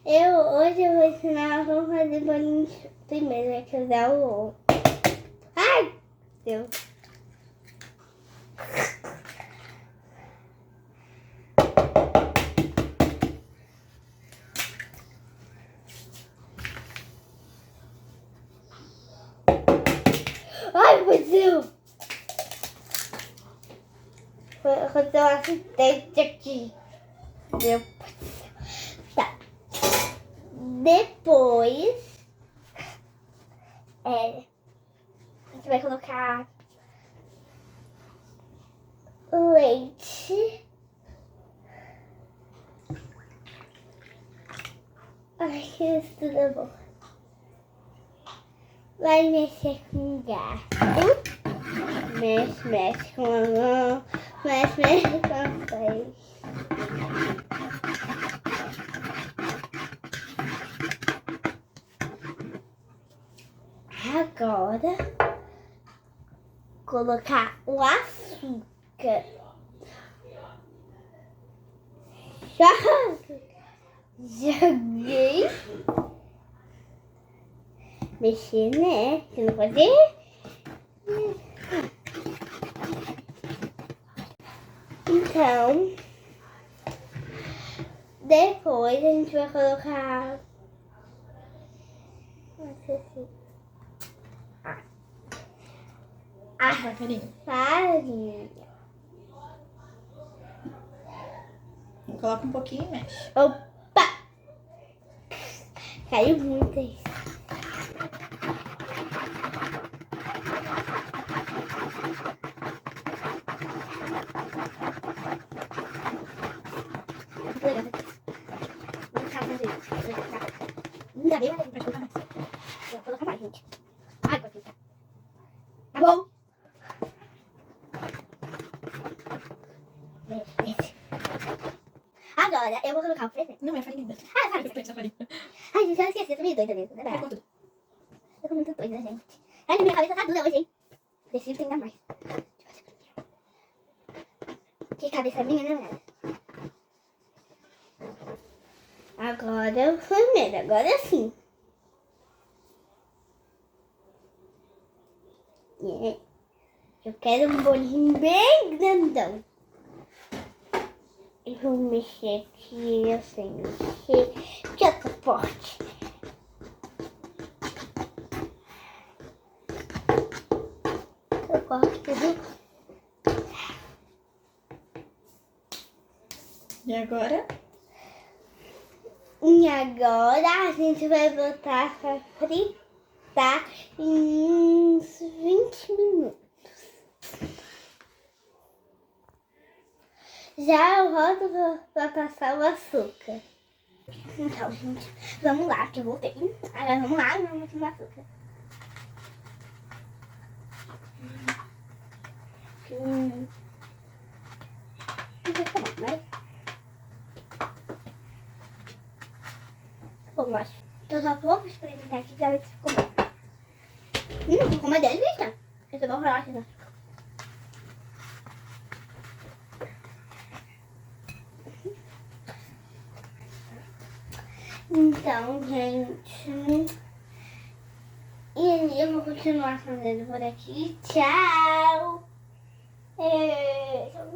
Hoje eu vou ensinar como fazer bolinhos. Primeiro vai que usar o ovo. Ai, Deus. Ai, meu Deus. Vou fazer um assistente aqui. Tá. Depois a gente vai colocar leite. Ai, que isso tudo é bom. Vai mexer com o gato. Mexe com a mão. Mexe com a pele. Agora, colocar o açúcar. Joguei. Mexer, né? Você não pode ver? Então, depois a gente vai colocar a farinha. Coloca um pouquinho e mexe. Opa! Caiu muito aí. Ainda bem, mas vai colocar mais. Vou colocar mais, gente. Ai, vai ficar. Tá bom? Agora eu vou colocar o presente. Não é farinha. Ah, vai. Ai, gente, eu esqueci. Eu tô meio doida mesmo, né? Eu tô muito doida, gente. Ai, minha cabeça tá dura hoje, hein? Preciso treinar mais. Que cabeça minha, né? Agora foi primeiro, agora sim. Eu quero um bolinho bem grandão. Eu vou mexer aqui, eu sei mexer. Que eu tô forte. Eu corto tudo. E agora? E agora a gente vai botar pra fritar em uns 20 minutos. Já eu rodo pra passar o açúcar. Então, gente, vamos lá, que eu voltei. Agora vamos lá, vamos tomar açúcar. Bom, acho. Eu só vou experimentar aqui pra ver se ficou bom. Ficou uma delícia. Eu só vou rolar aqui, né? Então, gente, e eu vou continuar fazendo por aqui. Tchau! Tchau,